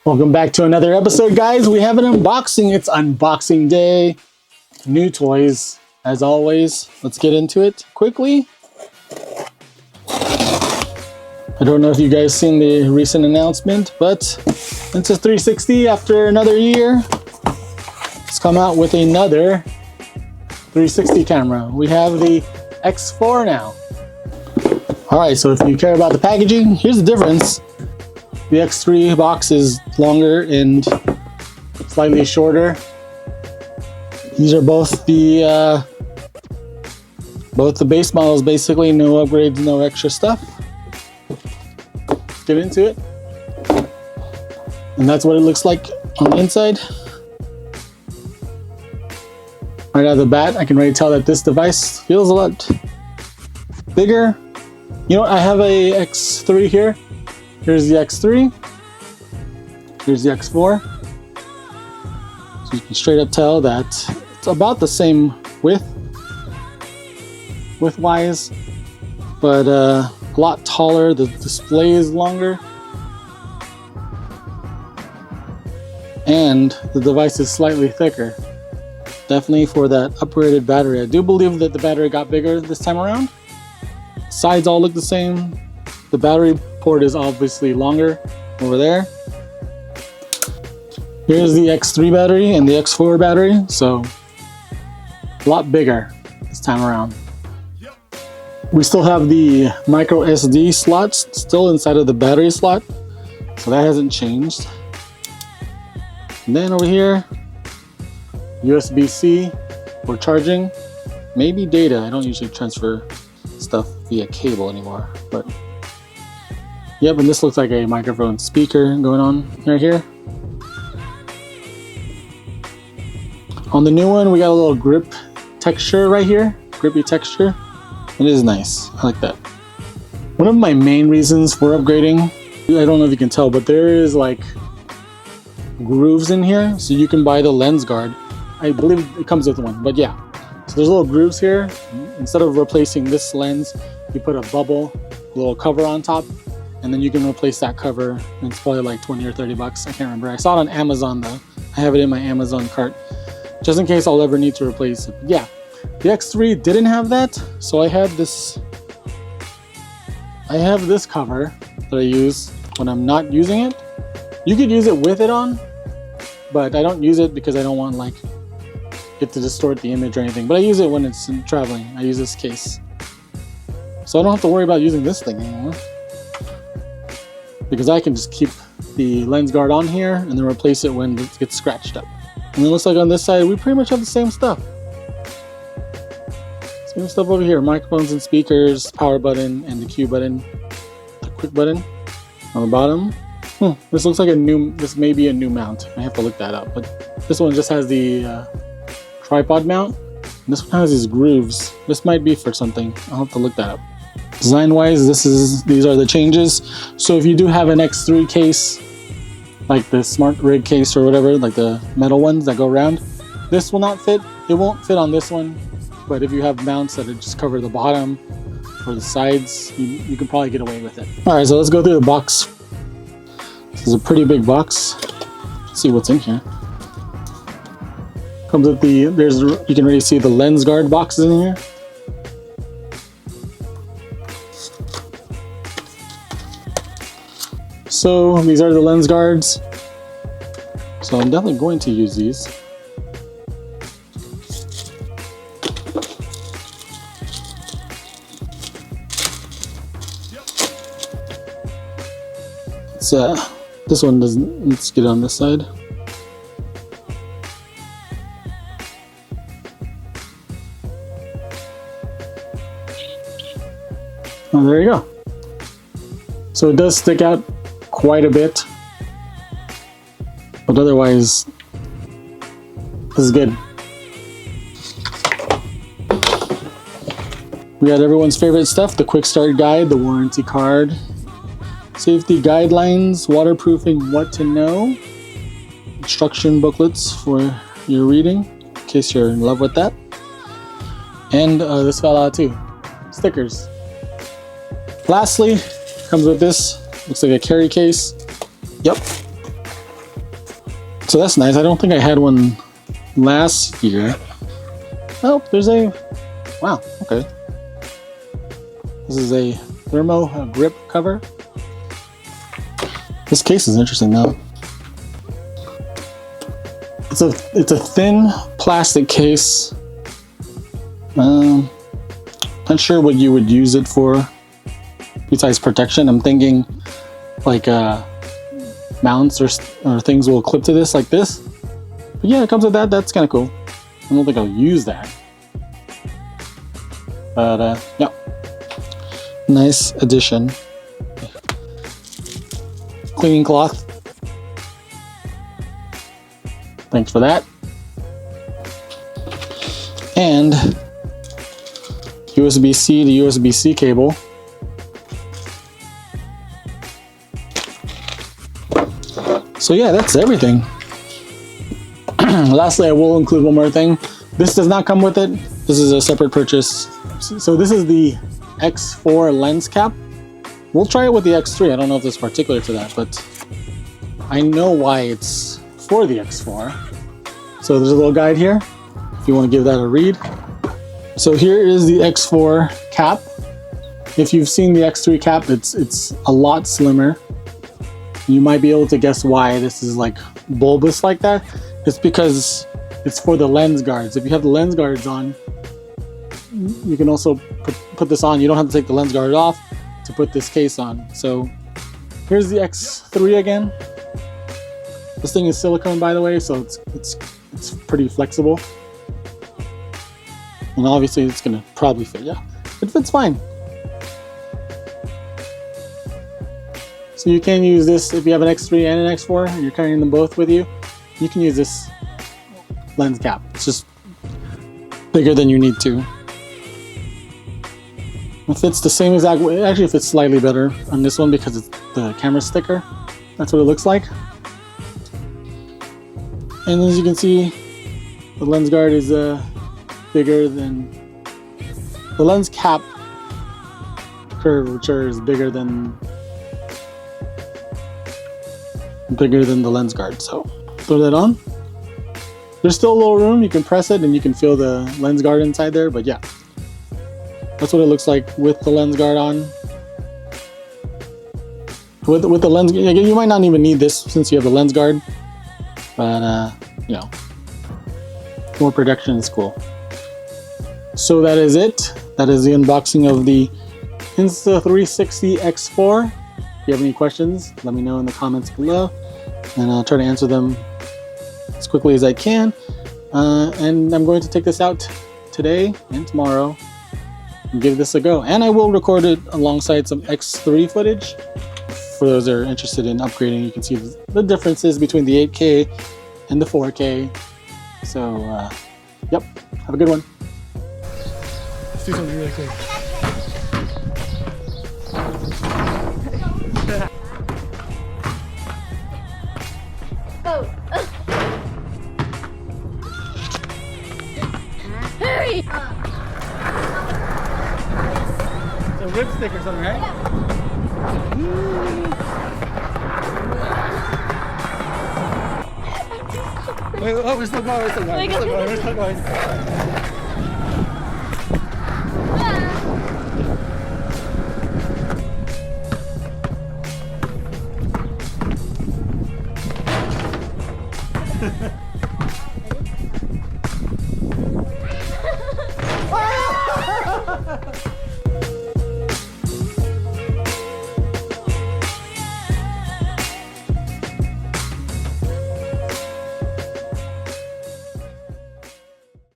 Welcome back to another episode, guys. We have an unboxing. It's unboxing day. New toys, as always. Let's get into it quickly. I don't know if you guys seen the recent announcement, but Insta360, after another year, it's come out with another 360 camera. We have the X4 now. Alright, so if you care about the packaging, here's the difference. The X3 box is longer and slightly shorter. These are both the base models, basically. No upgrades, no extra stuff. Let's get into it. And that's what it looks like on the inside. Right out of the bat, I can already tell that this device feels a lot bigger. You know what? I have a X3 here. Here's the X3. Here's the X4. So you can straight up tell that it's about the same width-wise, but a lot taller. The display is longer, and the device is slightly thicker. Definitely for that upgraded battery. I do believe that the battery got bigger this time around. Sides all look the same. The battery port is obviously longer over there. Here's the X3 battery and the X4 battery, so a lot bigger this time around. We still have the micro SD slots still inside of the battery slot, so that hasn't changed. And then over here, USB-C for charging, maybe data. I don't usually transfer stuff via cable anymore, but yep, and this looks like a microphone speaker going on right here. On the new one, we got a little grip texture right here, grippy texture. It is nice, I like that. One of my main reasons for upgrading, I don't know if you can tell, but there is like grooves in here, so you can buy the lens guard. I believe it comes with one, but yeah. So there's little grooves here. Instead of replacing this lens, you put a bubble, a little cover on top, and then you can replace that cover, and it's probably like 20 or 30 bucks. I can't remember. I saw it on Amazon though. I have it in my Amazon cart, just in case I'll ever need to replace it. But yeah, the X3 didn't have that, so I have this cover that I use when I'm not using it. You could use it with it on, but I don't use it because I don't want like it to distort the image or anything. But I use it when it's traveling. I use this case, so I don't have to worry about using this thing anymore, because I can just keep the lens guard on here and then replace it when it gets scratched up. And it looks like on this side, we pretty much have the same stuff. Same stuff over here, microphones and speakers, power button, and the Q button, the quick button on the bottom. This looks like this may be a new mount. I have to look that up, but this one just has the tripod mount. And this one has these grooves. This might be for something. I'll have to look that up. Design wise, these are the changes. So if you do have an X3 case, like the smart rig case or whatever, like the metal ones that go around, this will not fit. It won't fit on this one, but if you have mounts that just cover the bottom or the sides, you can probably get away with it. All right, so let's go through the box. This is a pretty big box. Let's see what's in here. Comes with you can already see the lens guard boxes in here. So these are the lens guards. So I'm definitely going to use these. This one doesn't, let's get on this side. Oh, there you go. So it does stick out quite a bit, but otherwise, this is good. We got everyone's favorite stuff, the quick start guide, the warranty card, safety guidelines, waterproofing, what to know, instruction booklets for your reading, in case you're in love with that. And this fell out too, stickers. Lastly, comes with this, looks like a carry case. Yep, So that's nice. I don't think I had one last year. Oh, there's a, wow, okay. This is a thermo grip cover. This case is interesting though. It's a thin plastic case. Not sure what you would use it for besides protection. I'm thinking like mounts or things will clip to this like this. But yeah, it comes with that. That's kind of cool. I don't think I'll use that. But yeah, nice addition. Cleaning cloth. Thanks for that. And USB-C to USB-C cable. So yeah, that's everything. Lastly, I will include one more thing. This does not come with it. This is a separate purchase. So this is the X4 lens cap. We'll try it with the X3. I don't know if it's particular to that, but I know why it's for the X4. So there's a little guide here if you want to give that a read. So here is the X4 cap. If you've seen the X3 cap, it's a lot slimmer. You might be able to guess why this is like bulbous like that. It's because it's for the lens guards. If you have the lens guards on, you can also put this on. You don't have to take the lens guard off to put this case on. So here's the X3 again. This thing is silicone, by the way, so it's pretty flexible. And obviously it's gonna probably fit, yeah. It fits fine. So you can use this if you have an X3 and an X4 and you're carrying them both with you. You can use this lens cap. It's just bigger than you need to. It fits the same exact way. Actually, it fits slightly better on this one because it's the camera sticker. That's what it looks like. And as you can see, the lens guard is bigger than the lens cap curvature is bigger than the lens guard. So throw that on. There's still a little room. You can press it and you can feel the lens guard inside there. But yeah, that's what it looks like with the lens guard on. With the lens, you might not even need this since you have the lens guard. But you know, more protection is cool. So that is it. That is the unboxing of the Insta360 X4. If you have any questions, let me know in the comments below, and I'll try to answer them as quickly as I can. And I'm going to take this out today and tomorrow and give this a go. And I will record it alongside some X3 footage. For those that are interested in upgrading, you can see the differences between the 8K and the 4K. So, yep, have a good one. Let's do something really quick. Go! Hurry! It's a lipstick or something, right? Wait, oh, we're still going, we're still going, we're still going, we're still going. Ha ha.